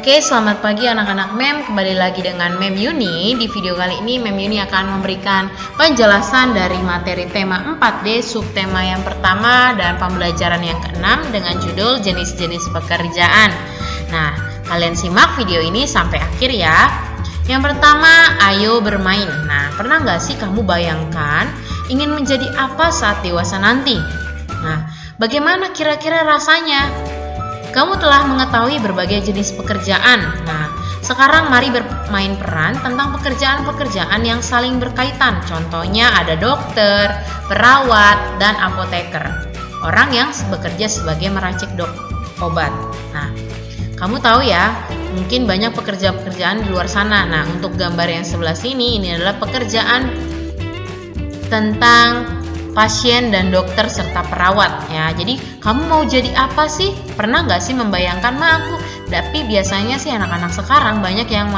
Oke, selamat pagi anak-anak MEM. Kembali lagi dengan MEM Yuni. Di video kali ini MEM Yuni akan memberikan penjelasan dari materi tema 4D, subtema yang pertama dan pembelajaran yang ke-6 dengan judul jenis-jenis pekerjaan. Nah, kalian simak video ini sampai akhir ya. Yang pertama, ayo bermain. Nah, pernah nggak sih kamu bayangkan ingin menjadi apa saat dewasa nanti? Nah, bagaimana kira-kira rasanya? Kamu telah mengetahui berbagai jenis pekerjaan. Nah, sekarang mari bermain peran tentang pekerjaan-pekerjaan yang saling berkaitan. Contohnya ada dokter, perawat, dan apoteker. Orang yang bekerja sebagai meracik obat. Nah, kamu tahu ya, mungkin banyak pekerjaan-pekerjaan di luar sana. Nah, untuk gambar yang sebelah sini, ini adalah pekerjaan tentang pasien dan dokter serta perawat ya. Jadi kamu mau jadi apa sih? Pernah nggak sih membayangkan tapi biasanya sih anak-anak sekarang banyak yang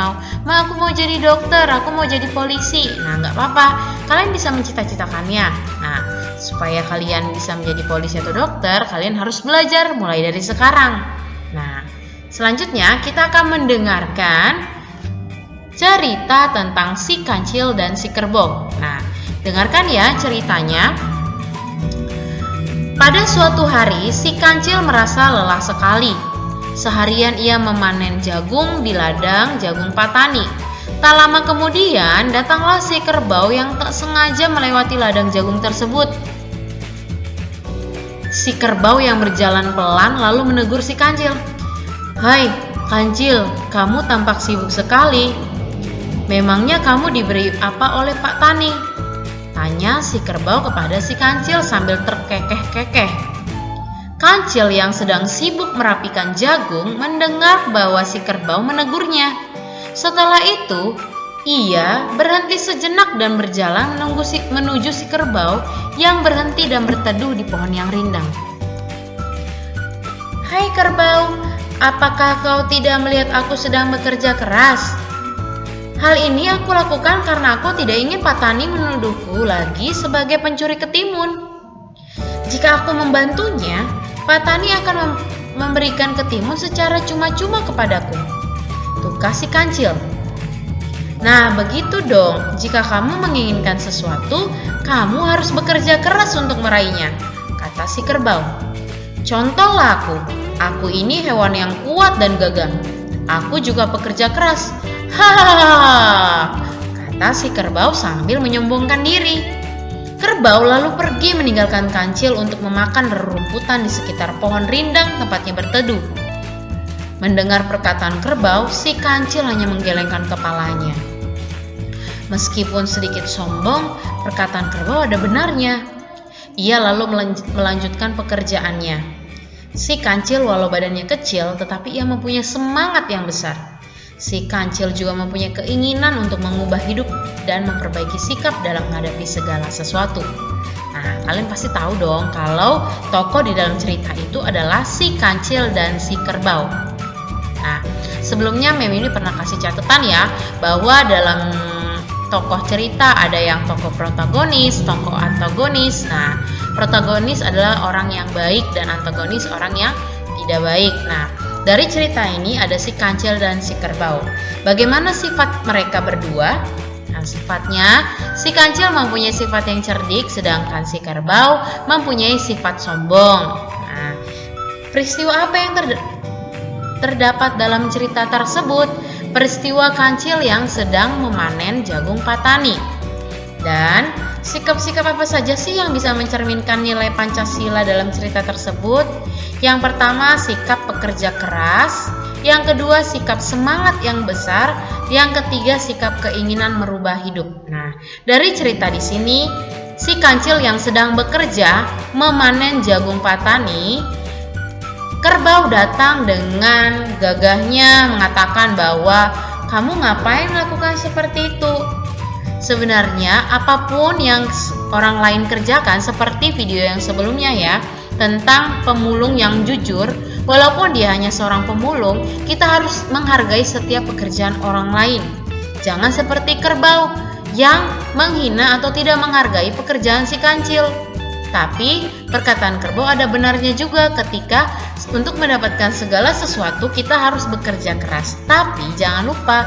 aku mau jadi dokter, aku mau jadi polisi. Nah, nggak apa-apa, kalian bisa mencita-citakannya. Nah, supaya kalian bisa menjadi polisi atau dokter, kalian harus belajar mulai dari sekarang. Nah, selanjutnya kita akan mendengarkan cerita tentang si kancil dan si kerbau. Nah, dengarkan ya ceritanya. Pada suatu hari, si kancil merasa lelah sekali. Seharian ia memanen jagung di ladang jagung Patani. Tak lama kemudian, datanglah si kerbau yang tak sengaja melewati ladang jagung tersebut. Si kerbau yang berjalan pelan lalu menegur si kancil. "Hai, kancil, kamu tampak sibuk sekali. Memangnya kamu diberi apa oleh Pak Tani?" Tanya si kerbau kepada si kancil sambil terkekeh-kekeh. Kancil yang sedang sibuk merapikan jagung mendengar bahwa si kerbau menegurnya. Setelah itu, ia berhenti sejenak dan berjalan menuju si kerbau yang berhenti dan berteduh di pohon yang rindang. "Hai kerbau, apakah kau tidak melihat aku sedang bekerja keras? Hal ini aku lakukan karena aku tidak ingin Pak Tani menuduhku lagi sebagai pencuri ketimun. Jika aku membantunya, Pak Tani akan memberikan ketimun secara cuma-cuma kepadaku," tukar si kancil. "Nah, begitu dong. Jika kamu menginginkan sesuatu, kamu harus bekerja keras untuk meraihnya," kata si kerbau. "Contohlah aku ini hewan yang kuat dan gagah. Aku juga pekerja keras." "Hahaha," kata si kerbau sambil menyombongkan diri. Kerbau lalu pergi meninggalkan kancil untuk memakan rerumputan di sekitar pohon rindang tempatnya berteduh. Mendengar perkataan kerbau, si kancil hanya menggelengkan kepalanya. Meskipun sedikit sombong, perkataan kerbau ada benarnya. Ia lalu melanjutkan pekerjaannya. Si kancil walau badannya kecil, tetapi ia mempunyai semangat yang besar. Si kancil juga mempunyai keinginan untuk mengubah hidup dan memperbaiki sikap dalam menghadapi segala sesuatu. Nah, kalian pasti tahu dong kalau tokoh di dalam cerita itu adalah si kancil dan si kerbau. Nah, sebelumnya Mem ini pernah kasih catatan ya, bahwa dalam tokoh cerita ada yang tokoh protagonis, tokoh antagonis. Nah, protagonis adalah orang yang baik dan antagonis orang yang tidak baik. Nah, dari cerita ini ada si kancil dan si kerbau. Bagaimana sifat mereka berdua? Nah, sifatnya, si kancil mempunyai sifat yang cerdik, sedangkan si kerbau mempunyai sifat sombong. Nah, peristiwa apa yang terdapat dalam cerita tersebut? Peristiwa kancil yang sedang memanen jagung Patani. Dan sikap-sikap apa saja sih yang bisa mencerminkan nilai Pancasila dalam cerita tersebut? Yang pertama, sikap pekerja keras. Yang kedua, sikap semangat yang besar. Yang ketiga, sikap keinginan merubah hidup. Nah, dari cerita di sini, si kancil yang sedang bekerja memanen jagung Patani, kerbau datang dengan gagahnya mengatakan bahwa, "Kamu ngapain melakukan seperti itu?" Sebenarnya apapun yang orang lain kerjakan, seperti video yang sebelumnya ya, tentang pemulung yang jujur, walaupun dia hanya seorang pemulung, kita harus menghargai setiap pekerjaan orang lain. Jangan seperti kerbau yang menghina atau tidak menghargai pekerjaan si kancil. Tapi perkataan kerbau ada benarnya juga ketika untuk mendapatkan segala sesuatu kita harus bekerja keras. Tapi jangan lupa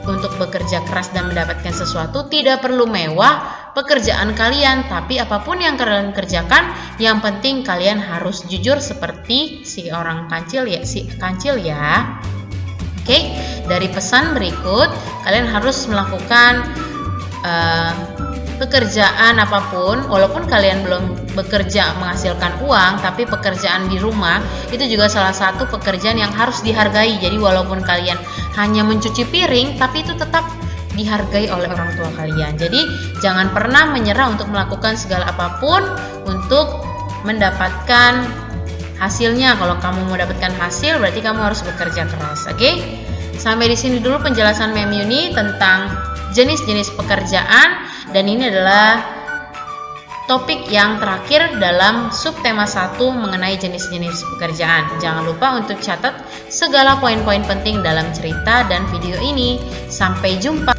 untuk bekerja keras dan mendapatkan sesuatu tidak perlu mewah pekerjaan kalian. Tapi apapun yang kalian kerjakan, yang penting kalian harus jujur seperti si kancil ya. Oke, dari pesan berikut kalian harus melakukan pekerjaan apapun, walaupun kalian belum bekerja menghasilkan uang, tapi pekerjaan di rumah itu juga salah satu pekerjaan yang harus dihargai. Jadi walaupun kalian hanya mencuci piring, tapi itu tetap dihargai oleh orang tua kalian. Jadi jangan pernah menyerah untuk melakukan segala apapun untuk mendapatkan hasilnya. Kalau kamu mau dapatkan hasil, berarti kamu harus bekerja keras. Oke? Sampai di sini dulu penjelasan Mem Yuni tentang jenis-jenis pekerjaan, dan ini adalah topik yang terakhir dalam subtema 1 mengenai jenis-jenis pekerjaan. Jangan lupa untuk catat segala poin-poin penting dalam cerita dan video ini. Sampai jumpa.